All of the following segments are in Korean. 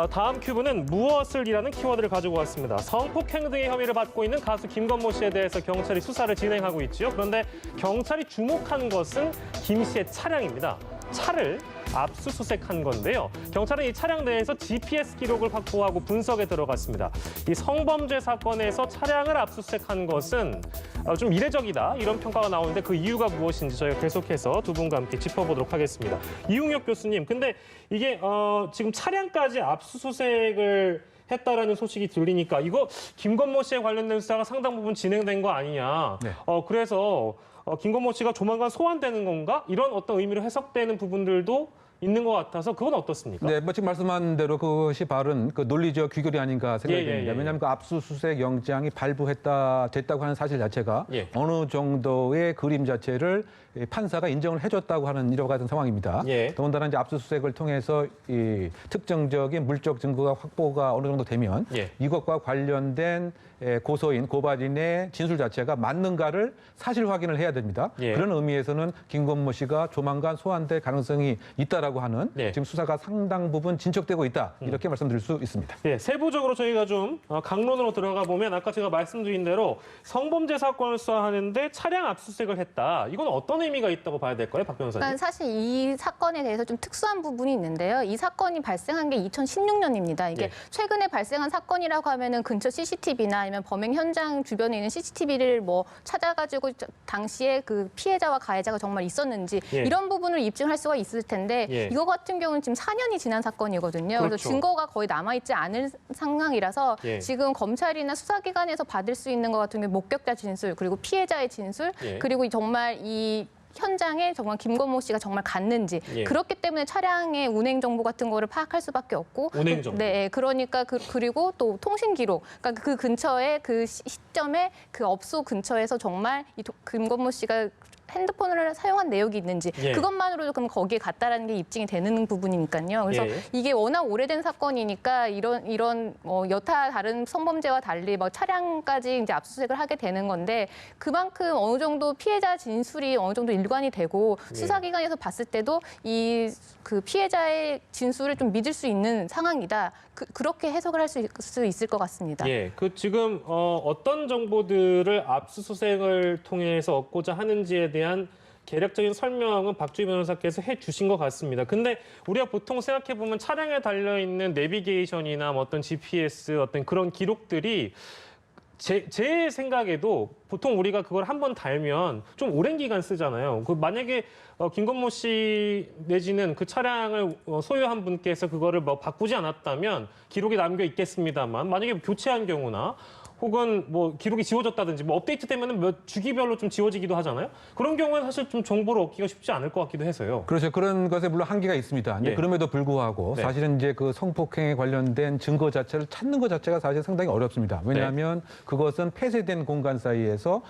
다음 큐브는 무엇을이라는 키워드를 가지고 왔습니다. 성폭행 등의 혐의를 받고 있는 가수 김건모 씨에 대해서 경찰이 수사를 진행하고 있죠. 그런데 경찰이 주목한 것은 김 씨의 차량입니다. 차를 압수수색한 건데요. 경찰은 이 차량 내에서 GPS 기록을 확보하고 분석에 들어갔습니다. 이 성범죄 사건에서 차량을 압수수색한 것은 좀 이례적이다, 이런 평가가 나오는데 그 이유가 무엇인지 저희가 계속해서 두 분과 함께 짚어보도록 하겠습니다. 이웅혁 교수님, 근데 이게 지금 차량까지 압수수색을 했다라는 소식이 들리니까 이거 김건모 씨에 관련된 수사가 상당 부분 진행된 거 아니냐. 네. 그래서 김건모 씨가 조만간 소환되는 건가? 이런 어떤 의미로 해석되는 부분들도 있는 것 같아서 그건 어떻습니까? 네, 뭐 지금 말씀한 대로 그것이 바른 그 논리적 귀결이 아닌가 생각이 됩니다. 예. 왜냐하면 그 압수수색 영장이 됐다고 하는 사실 자체가 예. 어느 정도의 그림 자체를 판사가 인정을 해줬다고 하는 이와 같은 상황입니다. 예. 더군다나 이제 압수수색을 통해서 이 특정적인 물적 증거가 확보가 어느 정도 되면 예. 이것과 관련된 고소인, 고발인의 진술 자체가 맞는가를 사실 확인을 해야 됩니다. 예. 그런 의미에서는 김건모 씨가 조만간 소환될 가능성이 있다라고 하는 네. 지금 수사가 상당 부분 진척되고 있다, 이렇게 말씀드릴 수 있습니다. 네, 세부적으로 저희가 좀 강론으로 들어가 보면 아까 제가 말씀드린 대로 성범죄 사건을 수사하는데 차량 압수수색을 했다. 이건 어떤 의미가 있다고 봐야 될까요, 박 변호사님? 그러니까 사실 이 사건에 대해서 좀 특수한 부분이 있는데요. 이 사건이 발생한 게 2016년입니다. 이게 네. 최근에 발생한 사건이라고 하면은 근처 CCTV나 아니면 범행 현장 주변에 있는 CCTV를 뭐 찾아가지고 당시에 그 피해자와 가해자가 정말 있었는지 예. 이런 부분을 입증할 수가 있을 텐데 예. 이거 같은 경우는 지금 4년이 지난 사건이거든요. 그렇죠. 그래서 증거가 거의 남아있지 않은 상황이라서 예. 지금 검찰이나 수사기관에서 받을 수 있는 것 같은 경우 목격자 진술 그리고 피해자의 진술 예. 그리고 정말 이 현장에 정말 김건모 씨가 정말 갔는지 예. 그렇기 때문에 차량의 운행 정보 같은 거를 파악할 수밖에 없고 운행 정보. 네, 그러니까 그리고 또 통신 기록 그러니까 그 근처에 그 시점에 그 업소 근처에서 정말 이 김건모 씨가 핸드폰을 사용한 내역이 있는지 예. 그것만으로도 그럼 거기에 갔다라는 게 입증이 되는 부분이니까요. 그래서 예. 이게 워낙 오래된 사건이니까 이런 여타 다른 성범죄와 달리 뭐 차량까지 이제 압수수색을 하게 되는 건데 그만큼 어느 정도 피해자 진술이 어느 정도 일관이 되고 예. 수사기관에서 봤을 때도 이 그 피해자의 진술을 좀 믿을 수 있는 상황이다. 그렇게 해석을 할 수 있을 것 같습니다. 예, 그 지금 어떤 정보들을 압수수색을 통해서 얻고자 하는지에 대한 개략적인 설명은 박주희 변호사께서 해주신 것 같습니다. 근데 우리가 보통 생각해 보면 차량에 달려 있는 내비게이션이나 뭐 어떤 GPS 어떤 그런 기록들이 제 생각에도 보통 우리가 그걸 한번 달면 좀 오랜 기간 쓰잖아요. 그 만약에 김건모 씨 내지는 그 차량을 소유한 분께서 그거를 뭐 바꾸지 않았다면 기록이 남겨 있겠습니다만 만약에 교체한 경우나 혹은 뭐 기록이 지워졌다든지 뭐 업데이트 되면은 몇 주기별로 좀 지워지기도 하잖아요. 그런 경우에는 사실 좀 정보를 얻기가 쉽지 않을 것 같기도 해서요. 그렇죠. 그런 것에 물론 한계가 있습니다. 근데 예. 그럼에도 불구하고 네. 사실은 이제 그 성폭행에 관련된 증거 자체를 찾는 것 자체가 사실 상당히 어렵습니다. 왜냐하면 그것은 폐쇄된 공간 사이에서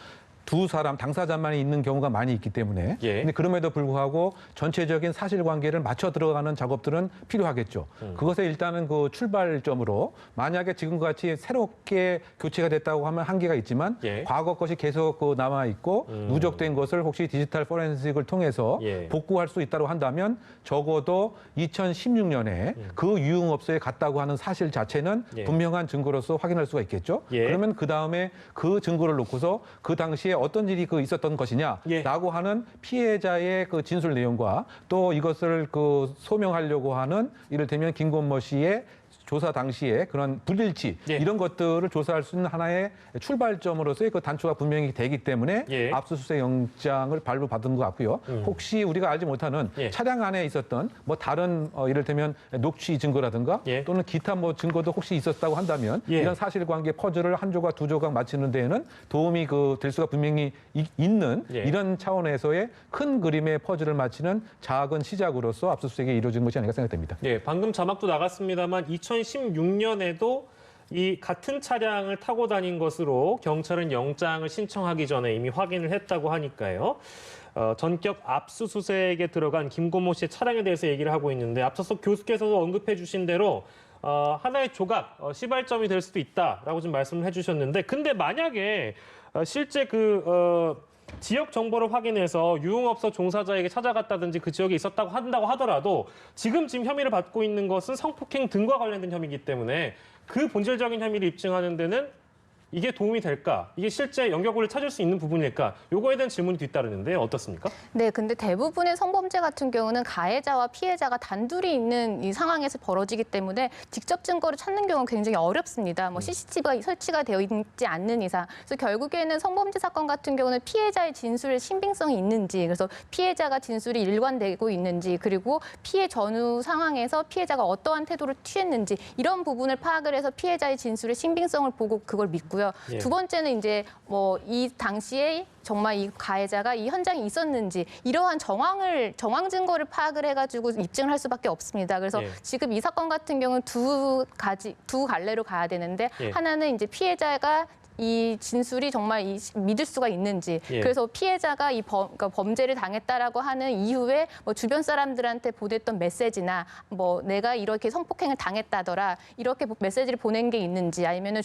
두 사람, 당사자만이 있는 경우가 많이 있기 때문에. 예. 근데 그럼에도 불구하고 전체적인 사실관계를 맞춰 들어가는 작업들은 필요하겠죠. 그것에 일단은 그 출발점으로 만약에 지금과 같이 새롭게 교체가 됐다고 하면 한계가 있지만 예. 과거 것이 계속 그 남아 있고 누적된 것을 혹시 디지털 포렌식을 통해서 예. 복구할 수 있다고 한다면 적어도 2016년에 그 유흥업소에 갔다고 하는 사실 자체는 예. 분명한 증거로서 확인할 수가 있겠죠. 예. 그러면 그 다음에 그 증거를 놓고서 그 당시에 어떤 일이 있었던 것이냐라고 예. 하는 피해자의 그 진술 내용과 또 이것을 그 소명하려고 하는 이를테면 김건모 씨의 조사 당시에 그런 불일치 예. 이런 것들을 조사할 수 있는 하나의 출발점으로서의 그 단초가 분명히 되기 때문에 예. 압수수색 영장을 발부받은 것 같고요. 혹시 우리가 알지 못하는 예. 차량 안에 있었던 뭐 다른 이를테면 녹취 증거라든가 예. 또는 기타 뭐 증거도 혹시 있었다고 한다면 예. 이런 사실관계 퍼즐을 한 조각 두 조각 맞추는 데에는 도움이 될 수가 분명히 있는 예. 이런 차원에서의 큰 그림의 퍼즐을 맞추는 작은 시작으로서 압수수색이 이루어진 것이 아닌가 생각됩니다. 예, 방금 자막도 나갔습니다만 2016년에도 이 같은 차량을 타고 다닌 것으로 경찰은 영장을 신청하기 전에 이미 확인을 했다고 하니까요. 전격 압수수색에 들어간 김건모 씨의 차량에 대해서 얘기를 하고 있는데 앞서서 교수께서도 언급해 주신 대로 하나의 조각, 시발점이 될 수도 있다라고 좀 말씀을 해주셨는데 근데 만약에 실제 지역 정보를 확인해서 유흥업소 종사자에게 찾아갔다든지 그 지역에 있었다고 한다고 하더라도 지금 혐의를 받고 있는 것은 성폭행 등과 관련된 혐의이기 때문에 그 본질적인 혐의를 입증하는 데는 이게 도움이 될까? 이게 실제 연결고리를 찾을 수 있는 부분일까? 요거에 대한 질문이 뒤따르는데 어떻습니까? 네, 근데 대부분의 성범죄 같은 경우는 가해자와 피해자가 단둘이 있는 이 상황에서 벌어지기 때문에 직접 증거를 찾는 경우는 굉장히 어렵습니다. 뭐 CCTV가 설치가 되어 있지 않는 이상. 그래서 결국에는 성범죄 사건 같은 경우는 피해자의 진술에 신빙성이 있는지, 그래서 피해자가 진술이 일관되고 있는지, 그리고 피해 전후 상황에서 피해자가 어떠한 태도를 취했는지 이런 부분을 파악을 해서 피해자의 진술의 신빙성을 보고 그걸 믿고요. 예. 두 번째는 이제 뭐 이 당시에 정말 이 가해자가 이 현장에 있었는지 이러한 정황 증거를 파악을 해가지고 입증을 할 수밖에 없습니다. 그래서 예. 지금 이 사건 같은 경우는 두 갈래로 가야 되는데 예. 하나는 이제 피해자가 이 진술이 정말 믿을 수가 있는지, 예. 그래서 피해자가 그러니까 범죄를 당했다라고 하는 이후에 뭐 주변 사람들한테 보냈던 메시지나 뭐 내가 이렇게 성폭행을 당했다더라 이렇게 메시지를 보낸 게 있는지, 아니면은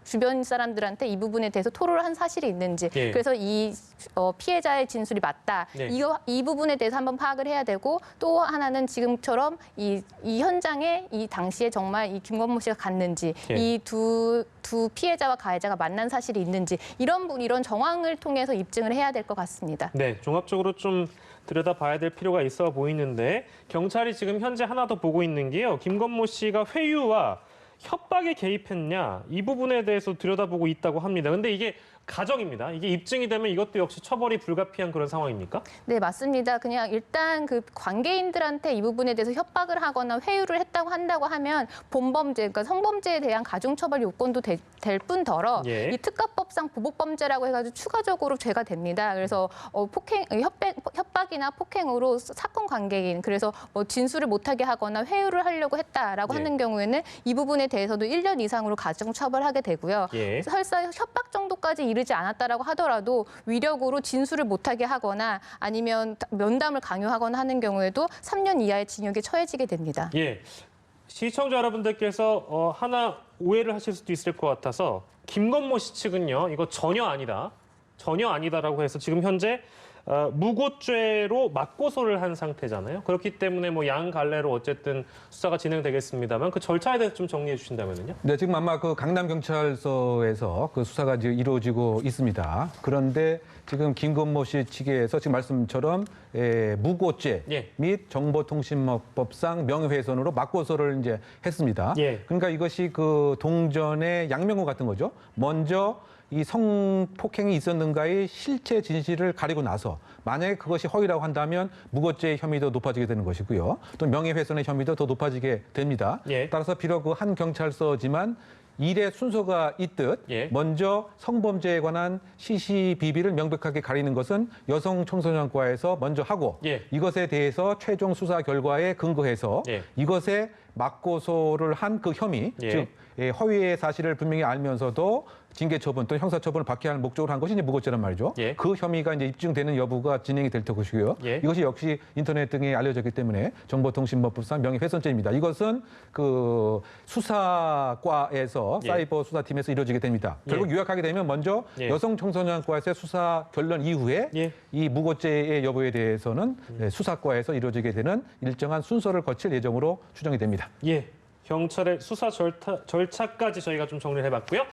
주변 사람들한테 이 부분에 대해서 토로를 한 사실이 있는지, 예. 그래서 이 피해자의 진술이 맞다. 네. 이 부분에 대해서 한번 파악을 해야 되고, 또 하나는 지금처럼 이 현장에 이 당시에 정말 이 김건모 씨가 갔는지, 예. 이 두 피해자와 가해자가 만난 사실이 있는지 이런 정황을 통해서 입증을 해야 될 것 같습니다. 네, 종합적으로 좀 들여다봐야 될 필요가 있어 보이는데 경찰이 지금 현재 하나 더 보고 있는 게요. 김건모 씨가 회유와 협박에 개입했냐 이 부분에 대해서 들여다보고 있다고 합니다. 근데 이게 가정입니다. 이게 입증이 되면 이것도 역시 처벌이 불가피한 그런 상황입니까? 네, 맞습니다. 그냥 일단 그 관계인들한테 이 부분에 대해서 협박을 하거나 회유를 한다고 하면 본범죄, 그러니까 성범죄에 대한 가중처벌 요건도 될 뿐더러 예. 이 특가법상 보복범죄라고 해가지고 추가적으로 죄가 됩니다. 그래서 협박이나 폭행으로 사건 관계인, 그래서 뭐 진술을 못하게 하거나 회유를 하려고 했다라고 예. 하는 경우에는 이 부분에 대해서도 1년 이상으로 가중처벌하게 되고요. 예. 설사 협박 정도까지 이르지 않았다라고 하더라도 위력으로 진술을 못하게 하거나 아니면 면담을 강요하거나 하는 경우에도 3년 이하의 징역에 처해지게 됩니다. 예. 시청자 여러분들께서 하나 오해를 하실 수도 있을 것 같아서 김건모 씨 측은요. 이거 전혀 아니다라고 해서 지금 현재 무고죄로 맞고소를 한 상태잖아요. 그렇기 때문에 뭐 양 갈래로 어쨌든 수사가 진행되겠습니다만 그 절차에 대해서 좀 정리해 주신다면요. 네, 지금 아마 그 강남경찰서에서 그 수사가 이제 이루어지고 있습니다. 그런데 지금 김건모 씨 측에서 지금 말씀처럼 무고죄 예. 및 정보통신법상 명예훼손으로 맞고소를 이제 했습니다. 예. 그러니까 이것이 그 동전의 양면고 같은 거죠. 먼저 이 성폭행이 있었는가의 실체 진실을 가리고 나서 만약에 그것이 허위라고 한다면 무고죄의 혐의도 높아지게 되는 것이고요. 또 명예훼손의 혐의도 더 높아지게 됩니다. 예. 따라서 비록 그 한 경찰서지만 일의 순서가 있듯 예. 먼저 성범죄에 관한 시시비비를 명백하게 가리는 것은 여성 청소년과에서 먼저 하고 예. 이것에 대해서 최종 수사 결과에 근거해서 예. 이것에 맞고소를 한 그 혐의, 예. 즉 허위의 사실을 분명히 알면서도 징계처분 또는 형사처분을 받게 할 목적으로 한 것이 이제 무고죄란 말이죠. 예. 그 혐의가 이제 입증되는 여부가 진행이 될 것이고요. 예. 이것이 역시 인터넷 등에 알려졌기 때문에 정보통신법상 명예훼손죄입니다. 이것은 그 수사과에서 예. 사이버 수사팀에서 이루어지게 됩니다. 결국 예. 요약하게 되면 먼저 예. 여성 청소년과에서의 수사 결론 이후에 예. 이 무고죄의 여부에 대해서는 수사과에서 이루어지게 되는 일정한 순서를 거칠 예정으로 추정이 됩니다. 예. 경찰의 수사 절차까지 저희가 좀 정리를 해봤고요.